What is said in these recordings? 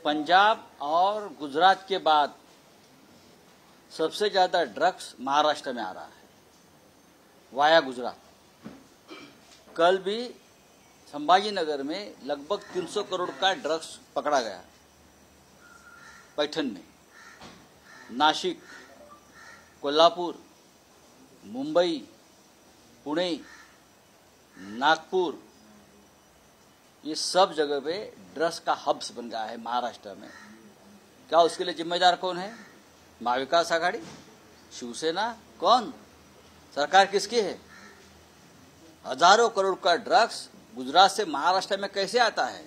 पंजाब और गुजरात के बाद सबसे ज़्यादा ड्रग्स महाराष्ट्र में आ रहा है, वाया गुजरात। कल भी संभाजी नगर में लगभग 300 करोड़ का ड्रग्स पकड़ा गया, पैठण में। नासिक, कोल्हापुर, मुंबई, पुणे, नागपुर, ये सब जगह पे ड्रग्स का हब्स बन गया है महाराष्ट्र में। क्या उसके लिए जिम्मेदार कौन है? महाविकास आघाड़ी, शिवसेना, कौन? सरकार किसकी है? हजारों करोड़ का ड्रग्स गुजरात से महाराष्ट्र में कैसे आता है?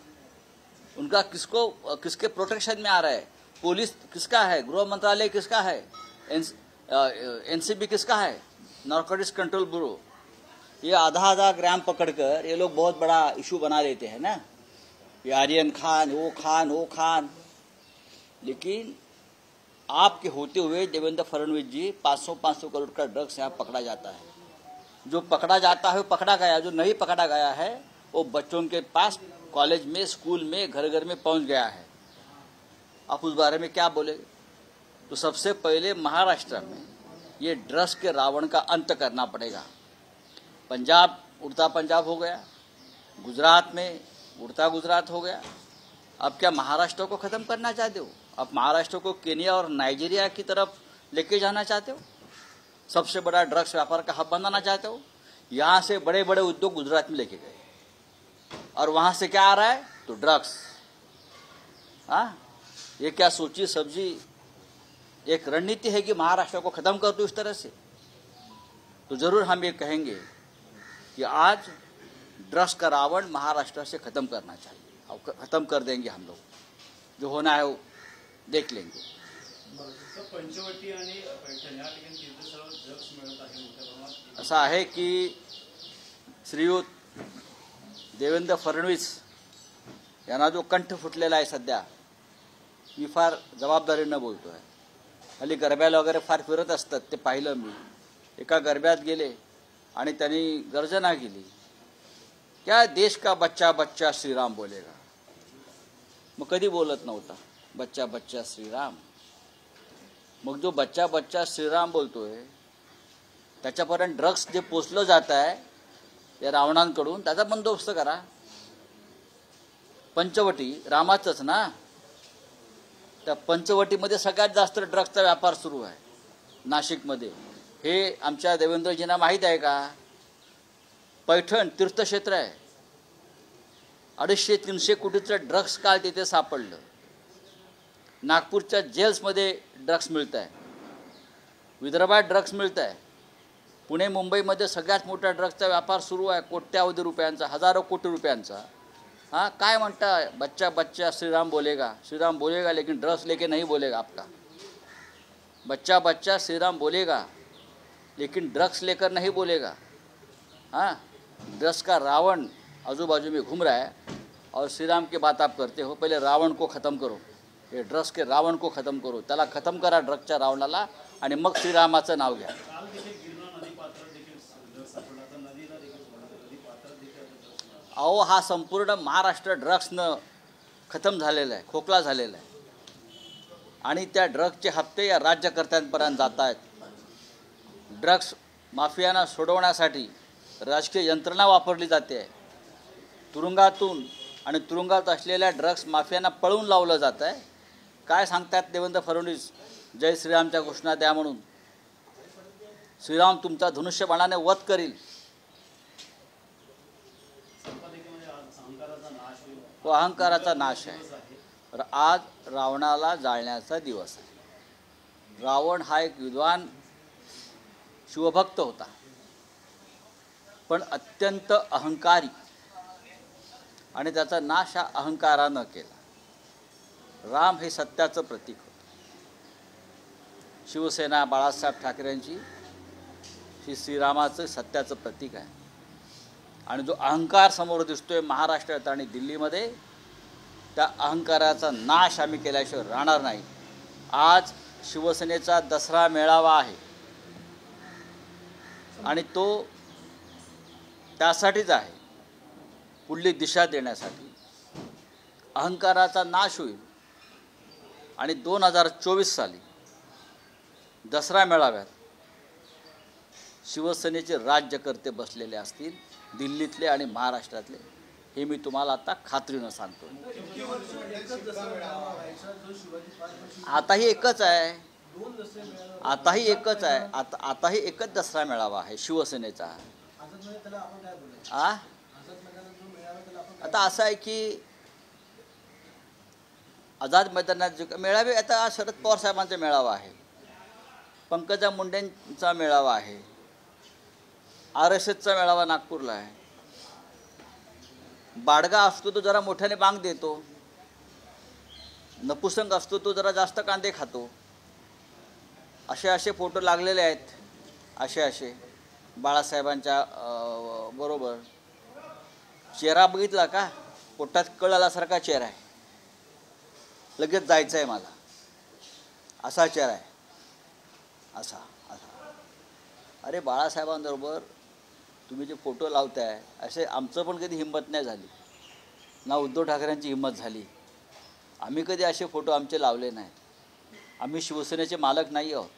उनका किसके प्रोटेक्शन में आ रहा है? पुलिस किसका है? गृह मंत्रालय किसका है? एनसीबी किसका है? Narcotics control bureau. ये आधा ग्राम पकड़कर ये लोग बहुत बड़ा इशू बना देते हैं ना, ये आर्यन खान, वो खान। लेकिन आपके होते हुए देवेंद्र फडणवीस जी 500 करोड़ का ड्रग्स यहाँ पकड़ा जाता है। जो पकड़ा जाता है वो पकड़ा गया, जो नहीं पकड़ा गया है वो बच्चों के पास कॉलेज में, स्कूल में, घर घर में पहुंच गया है। आप उस बारे में क्या बोलेंगे? तो सबसे पहले महाराष्ट्र में ये ड्रग्स के रावण का अंत करना पड़ेगा। पंजाब उड़ता पंजाब हो गया, गुजरात में उड़ता गुजरात हो गया। अब क्या महाराष्ट्र को खत्म करना चाहते हो? अब महाराष्ट्र को केनिया और नाइजीरिया की तरफ लेके जाना चाहते हो? सबसे बड़ा ड्रग्स व्यापार का हब बनाना चाहते हो? यहाँ से बड़े बड़े उद्योग गुजरात में लेके गए और वहां से क्या आ रहा है? तो ड्रग्स। हाँ, ये क्या सोची सब्जी एक रणनीति है कि महाराष्ट्र को खत्म कर दो इस तरह से? तो जरूर हम ये कहेंगे कि आज ड्रग्स का रावण महाराष्ट्र से खत्म करना चाहिए, और खत्म कर देंगे हम लोग। जो होना है वो देख लेंगे। असं आहे की श्रीयुत देवेंद्र फडणवीस यांना जो कंठ फुटलेला आहे सध्या, मी फार जबाबदारीनं बोलतोय। हल्ली गरब्याला वगैरे फार फिरत असतात, ते पाहिलं मी। एका गरब्यात गेले आणि त्यांनी गर्जना केली, क्या देश का बच्चा बच्चा श्रीराम बोलेगा। मग कधी बोलत नव्हता बच्चा बच्चा श्रीराम। मग जो बच्चा बच्चा श्रीराम बोलतोय त्याच्यापर्यंत ड्रग्स जे पोचलं जात आहे या रावणांकडून, त्याचा बंदोबस्त करा। पंचवटी रामाचंच ना, त्या पंचवटीमध्ये सगळ्यात जास्त ड्रग्सचा व्यापार सुरू आहे नाशिकमध्ये। हे आमच्या देवेंद्रजींना माहीत आहे का? पैठण तीर्थक्षेत्र आहे, 250-300 कोटीचं ड्रग्स काल तिथे सापडलं। नागपूरच्या जेल्समध्ये ड्रग्स मिळत आहे, विदर्भात ड्रग्स मिळत आहे, पुणे मुंबईमध्ये सगळ्यात मोठा ड्रग्सचा व्यापार सुरू आहे, कोट्यावधी रुपयांचा, हजारो कोटी रुपयांचा। हाँ, काय म्हणता बच्चा बच्चा श्रीराम बोलेगा लेकिन ड्रग्स लेके नहीं बोलेगा आपका। बच्चा बच्चा श्रीराम बोलेगा लेकिन ड्रग्स लेकर नहीं बोलेगा। हाँ, ड्रग्स का रावण आजू बाजू में घूम रहा है और श्री राम की बात आप करते हो। पहले रावण को ख़त्म करो, ये ड्रग्स के रावण को ख़त्म करो, त्याला खत्म करा ड्रग्सच्या रावणाला, आणि मग श्रीरामाचं नाव घ्या। अहो, हा संपूर्ण महाराष्ट्र ड्रग्सनं खतम झालेला आहे, खोकला झालेला आहे, आणि त्या ड्रग्सचे हप्ते या राज्यकर्त्यांपर्यंत जात आहेत। ड्रग्स माफियांना सोडवण्यासाठी राजकीय यंत्रणा वापरली जाते आहे। तुरुंगातून आणि तुरुंगात असलेल्या ड्रग्स माफियांना पळवून लावलं जात आहे। काय सांगतात देवेंद्र फडणवीस, जय श्रीरामच्या घोषणा द्या म्हणून। श्रीराम तुमचा धनुष्यबाणाने वध करील। तो अहंकाराचा नाश आहे। तर आज रावणाला जाळण्याचा दिवस आहे। रावण हा एक विद्वान शिवभक्त होता, पण अत्यंत अहंकारी, आणि त्याचा नाश हा अहंकारानं केला। राम हे सत्याचं प्रतीक होतं। शिवसेना बाळासाहेब ठाकरेंची ही श्रीरामाचं सत्याचं प्रतीक आहे, आणि जो अहंकार समोर दिसतोय महाराष्ट्रात आणि दिल्लीमध्ये, त्या अहंकाराचा नाश आम्ही केल्याशिवाय राहणार नाही। आज शिवसेनेचा दसरा मेळावा आहे, आणि तो त्यासाठीच आहे, पुढली दिशा देण्यासाठी। अहंकाराचा नाश होईल आणि 2024 साली दसरा मेळाव्यात शिवसेनेचे राज्यकर्ते बसलेले असतील, दिल्लीतले आणि महाराष्ट्रातले, हे मी तुम्हाला आता खात्रीनं सांगतो. आताही एकच आहे, आताही एकच दसरा मेळावा आहे शिवसेनेचा. आता असं आहे की आझाद मैदानात जो मेळावे, आता शरद पवार साहेबांचा मेळावा आहे, पंकजा मुंडेंचा मेळावा आहे, RSSचा मेळावा नागपूरला आहे. बाडगा असतो तो जरा मोठ्याने बांग देतो, नपुसंग असतो तो जरा जास्त कांदे खातो. असे फोटो लागलेले आहेत, असे बाळासाहेबांच्या बरोबर. चेहरा बघितला का? पोटात कळ आल्यासारखा चेहरा आहे, लगेच जायचं आहे मला, असा चेहरा आहे, असा. अरे बाळासाहेबांबरोबर तुम्ही जे फोटो लावताय, असे आमचं पण कधी हिंमत नाही झाली ना, उद्धव ठाकरेंची हिंमत झाली. आम्ही कधी असे फोटो आमचे लावले नाही. आम्ही शिवसेनेचे मालक नाही आहोत,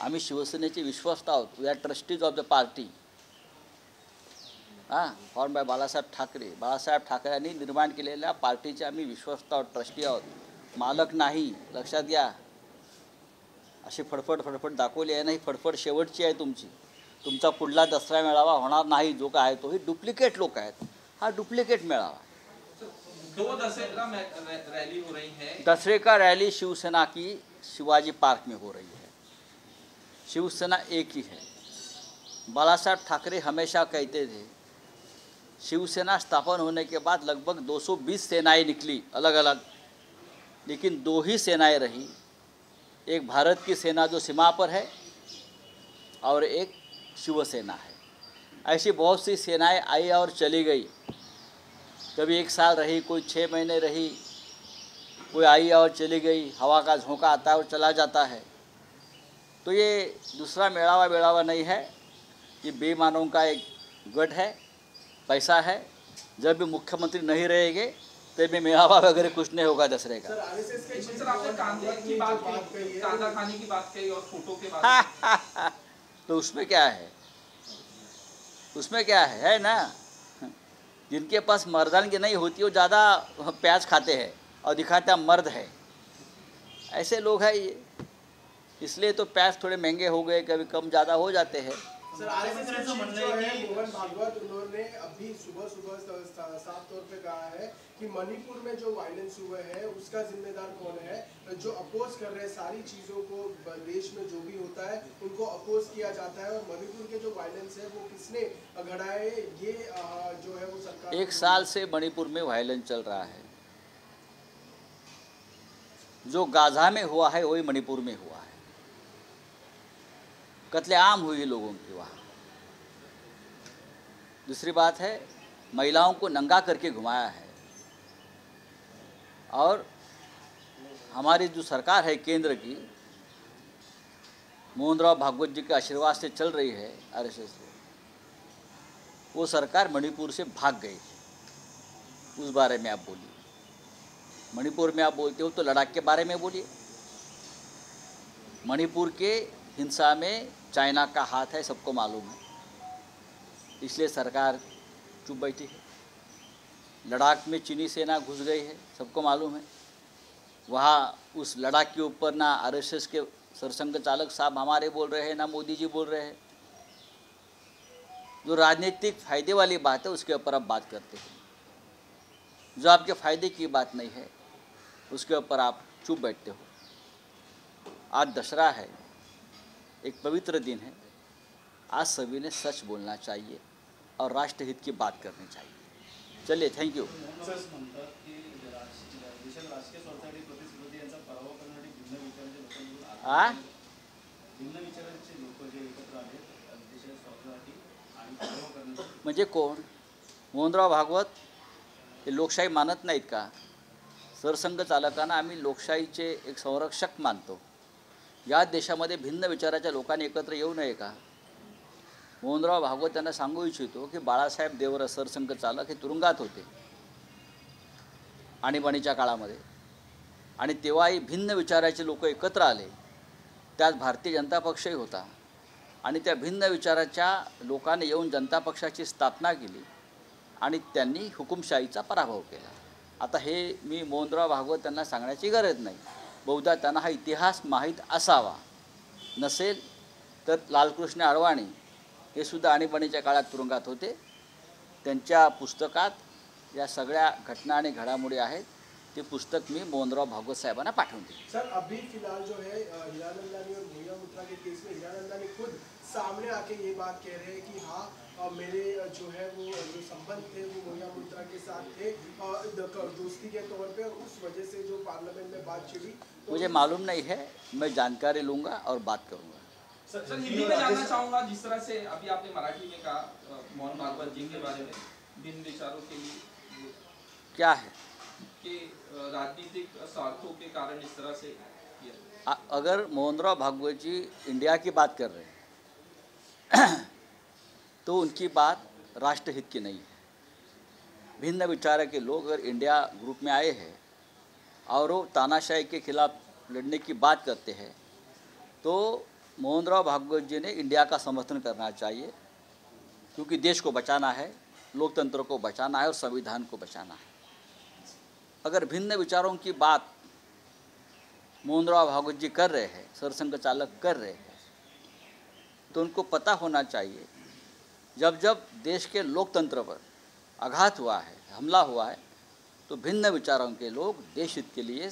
आम्ही शिवसेनेचे विश्वस्त आहोत. We are trustees of the party. Form by Balasaheb Thackeray. Balasaheb ठाकरेंनी निर्माण केलेल्या पार्टीचे आम्ही विश्वस्त आहोत, ट्रस्टी आहोत, मालक नाही. लक्षात घ्या. अशी फडफड दाखवली आहे ना, ही फडफड शेवटची आहे तुमची. तुमचा पुढला दसरा मेळावा होणार नाही जो काय आहे तो. ही डुप्लिकेट लोक आहेत, हा डुप्लिकेट मेळावा है. रैली हो रही है, दसरे का रैली शिवसेना की शिवाजी पार्क में हो रही है. शिवसेना एक ही है. बाला साहब ठाकरे हमेशा कहते थे, शिवसेना स्थापन होने के बाद लगभग 220 सेनाएं निकली अलग अलग, लेकिन 2 ही सेनाएं रही. एक भारत की सेना जो सीमा पर है और एक शिवसेना है. ऐसी बहुत सी सेनाएं आई और चली गई. कभी 1 साल रही, कोई 6 महीने रही, कोई आई और चली गई. हवा का झोंका आता है और चला जाता है. तो ये दूसरा मेड़ावा नहीं है, ये बेईमानों का एक गढ़ है, पैसा है. जब भी मुख्यमंत्री नहीं रहेंगे तब भी मेड़ावा वगैरह कुछ नहीं होगा दसरे का. सर आपने कांदा खाने की बात कही और फोटो के बात तो उसमें क्या है, उसमें क्या है ना. जिनके पास मर्दानगी नहीं होती वो ज़्यादा प्याज खाते हैं और दिखाता मर्द है. ऐसे लोग हैं ये, इसलिए तो प्याज थोड़े महंगे हो गए, कभी कम ज़्यादा हो जाते हैं. सर आरएसएस का मानना है कि मोहन भागवत उन्होंने अभी सुबह साफ तौर पे कहा है कि मणिपुर में जो वायलेंस हुए हैं उसका जिम्मेदार कौन है. जो अपोज कर रहे हैं सारी चीज़ों को, देश में जो भी होता है उनको अपोज किया जाता है, और मणिपुर के जो वायलेंस है वो किसने घड़ाए, ये जो है वो सरकार. 1 साल से मणिपुर में वायलेंस चल रहा है. जो गाजा में हुआ है वही मणिपुर में हुआ है. कत्लेआम हुई लोगों की वहाँ. दूसरी बात है, महिलाओं को नंगा करके घुमाया है. और हमारी जो सरकार है केंद्र की, मोहनराव भागवत जी के आशीर्वाद से चल रही है RSS से, वो सरकार मणिपुर से भाग गई. उस बारे में आप बोलिए. मणिपुर में आप बोलते हो तो लद्दाख के बारे में बोलिए. मणिपुर के हिंसा में चाइना का हाथ है, सबको मालूम है, इसलिए सरकार चुप बैठी है. लद्दाख में चीनी सेना घुस गई है, सबको मालूम है. वहाँ उस लद्दाख के ऊपर ना RSS के सरसंघ चालक साहब हमारे बोल रहे हैं, ना मोदी जी बोल रहे हैं. जो राजनीतिक फ़ायदे वाली बात है उसके ऊपर आप बात करते हैं. जो आपके फ़ायदे की बात नहीं है उसके ऊपर आप चुप बैठते हो. आज दशहरा है, एक पवित्र दिन है. आज सभी ने सच बोलना चाहिए और राष्ट्रहित की बात करनी चाहिए. चलिए, थैंक यू. म्हणजे कोण? मोहनराव भागवत हे लोकशाही मानत नाहीत का? सरसंघ चालकांना आम्ही लोकशाहीचे एक संरक्षक मानतो. या देशामध्ये भिन्न विचाराच्या लोकांनी एकत्र येऊ नये का? मोहनराव भागवत यांना सांगू इच्छितो की बाळासाहेब देवरा सरसंघ चालक हे तुरुंगात होते आणीबाणीच्या काळामध्ये, आणि तेव्हाही भिन्न विचाराचे लोक एकत्र आले, त्यात भारतीय जनता पक्षही होता आणि त्या भिन्न विचाराच्या लोकांनी येऊन जनता पक्षाची स्थापना केली आणि त्यांनी हुकुमशाहीचा पराभव केला. आता हे मी मोहनराव भागवत यांना सांगण्याची गरज नाही, बहुधा त्यांना हा इतिहास माहीत असावा. नसेल तर लालकृष्ण अडवाणी हे सुद्धा आणीबाणीच्या काळात तुरुंगात होते. त्यांच्या पुस्तकात या सगळ्या घटना आणि घडामोडी आहेत. ते पुस्तक मी मोहनराव भागवत साहेबांना पाठवून दिले. सर अभी फिलहाल जो है हीरानंदानी और भूया मुत्रा के केस में हीरानंदानी खुद सामने आके ये बात कह रहे हैं कि हाँ मेरे जो है वो जो संबंध थे वो भूया मुत्रा के साथ थे दोस्ती के तौर पे, और उस वजह से जो पार्लियामेंट में बात छिड़ी. मुझे मालूम नहीं है, मैं जानकारी लूँगा और बात करूँगा. सर हिंदी में जानना चाहूँगा, जिस तरह से अभी आपने मराठी में कहा मोहन भागवत जी के बारे में, भिन्न विचारों के लिए क्या है कि राजनीतिक स्वार्थों के कारण इस तरह से किया. अगर मोहनराव भागवत जी इंडिया की बात कर रहे हैं तो उनकी बात राष्ट्रहित की नहीं है. भिन्न विचार के लोग अगर इंडिया ग्रुप में आए हैं और वो तानाशाही के खिलाफ लड़ने की बात करते हैं तो मोहनराव भागवत जी ने इंडिया का समर्थन करना चाहिए, क्योंकि देश को बचाना है, लोकतंत्र को बचाना है और संविधान को बचाना है. अगर भिन्न विचारों की बात मोहनराव भागवत जी कर रहे हैं, सरसंघ चालक कर रहे हैं, तो उनको पता होना चाहिए जब जब देश के लोकतंत्र पर आघात हुआ है, हमला हुआ है, तो भिन्न विचारों के लोग देश हित के लिए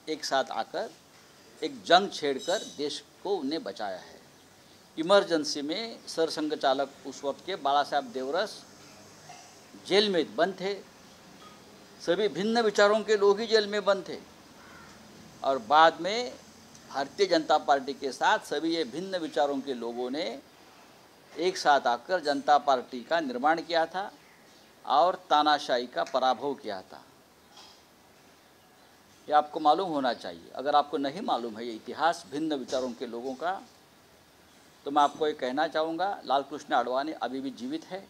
एक साथ आकर एक जंग छेड़कर देश को उन्हें बचाया है. इमरजेंसी में सरसंघ चालक उस वक्त के बाला साहब देवरस जेल में बंद थे. सभी भिन्न विचारों के लोग ही जेल में बंद थे और बाद में भारतीय जनता पार्टी के साथ सभी ये भिन्न विचारों के लोगों ने एक साथ आकर जनता पार्टी का निर्माण किया था और तानाशाही का पराभव किया था. ये आपको मालूम होना चाहिए. अगर आपको नहीं मालूम है ये इतिहास भिन्न विचारों के लोगों का, तो मैं आपको ये कहना चाहूँगा, लालकृष्ण अडवाणी अभी भी जीवित है.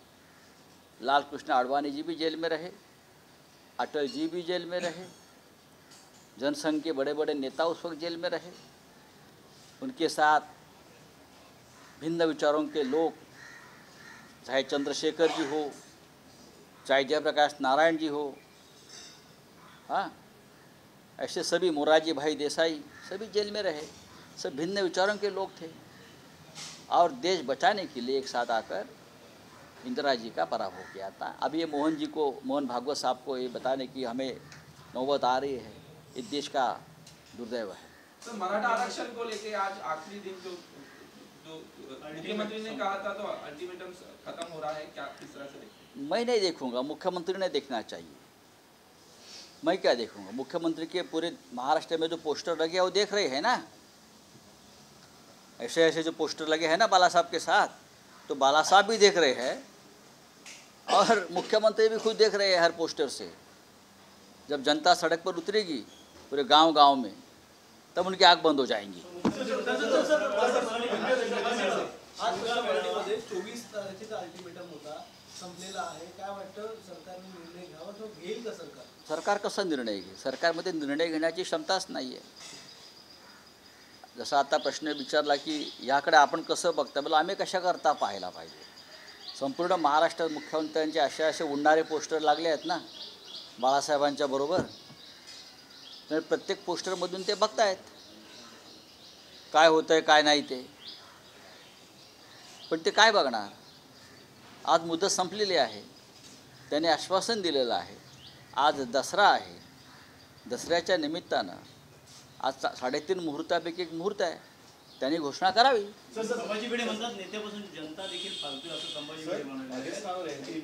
लालकृष्ण अडवाणी जी भी जेल में रहे, अटल जी भी जेल में रहे, जनसंघ के बड़े बड़े नेता उस वक्त जेल में रहे. उनके साथ भिन्न विचारों के लोग, चाहे चंद्रशेखर जी हो, चाहे जयप्रकाश नारायण जी हो, हाँ, ऐसे सभी मोरारजी भाई देसाई सभी जेल में रहे. सब भिन्न विचारों के लोग थे और देश बचाने के लिए एक साथ आकर इंदिरा जी का पराभव किया था. अब ये मोहन भागवत साहब को ये बताने की हमें नौबत आ रही है, ये देश का दुर्दैव है. तो मराठा आरक्षण को लेके आज आखिरी दिन जो मुख्यमंत्री ने कहा था, तो अल्टीमेटम खत्म हो रहा है, क्या किस तरह से देखते? मैं नहीं देखूंगा, मुख्यमंत्री ने देखना चाहिए. मैं क्या देखूंगा? मुख्यमंत्री के पूरे महाराष्ट्र में जो पोस्टर लगे हैं वो देख रहे हैं ना. ऐसे ऐसे जो पोस्टर लगे हैं ना बाला साहब के साथ, तो बाला साहब भी देख रहे हैं और मुख्यमंत्री भी खुद देख रहे हैं हर पोस्टर से. जब जनता सड़क पर उतरेगी पूरे गांव-गांव में, तब उनकी आँख बंद हो जाएंगी. 24 तारखेचा अल्टिमेटम होता, संपलेला आहे. काय वाटतं, सरकारने निर्णय घ्यावा, तो घेईल का सरकार? सरकार कसा निर्णय घेईल? सरकारमध्ये निर्णय घेण्याची क्षमताच नाही आहे. जसं आता प्रश्न विचारला की याकडे आपण कसं बघता, बोला आम्ही कशा करता पाहायला पाहिजे. संपूर्ण महाराष्ट्रात मुख्यमंत्र्यांचे असे उडणारे पोस्टर लागले आहेत ना बाळासाहेबांच्या बरोबर, तर प्रत्येक पोस्टरमधून ते बघतायत काय होतंय काय नाही ते. पण ते काय बघणार? आज मुदत संपलेली आहे, त्याने आश्वासन दिलेलं आहे. आज दसरा आहे, दसऱ्याच्या निमित्तानं आज 3.5 मुहूर्तापैकी एक मुहूर्त आहे, त्यांनी घोषणा करावी. संभाजी भिडे म्हणतात नेत्यापासून जनता देखील फालतू है, असं संभाजी भिडे म्हणाले.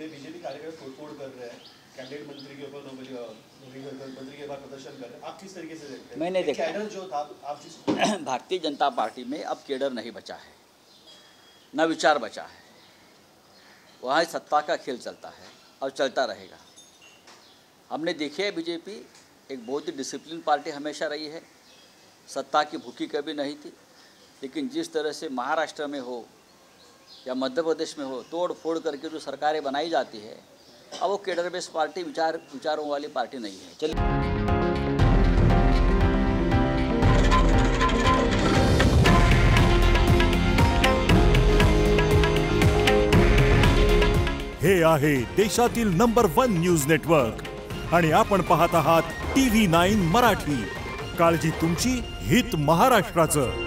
बीजेपी कार्यकर्ता तोड़फोड़ कर रहे हैं, कैंडिडेट मंत्री के ऊपर मंत्री के बाद प्रदर्शन कर रहे हैं. आप किस तरीके से देखते हैं? मैंने देखा कैडर जो था आप जिस भारतीय जनता पार्टी में अब केडर नहीं बचा है, न विचार बचा है. वहाँ सत्ता का खेल चलता है और चलता रहेगा. हमने देखी है बीजेपी एक बहुत ही डिसिप्लिन पार्टी हमेशा रही है, सत्ता की भूखी कभी नहीं थी. लेकिन जिस तरह से महाराष्ट्र में हो या मध्य प्रदेश में हो, तोड़ फोड़ करके जो सरकारें बनाई जाती है, अब वो केडर बेस्ड पार्टी विचारों वाली पार्टी नहीं है. चलिए. हे आहे देशातील नंबर 1 न्यूज नेटवर्क आणि आपण पाहत आहात TV9 मराठी. काळजी तुमची, हित महाराष्ट्राचं.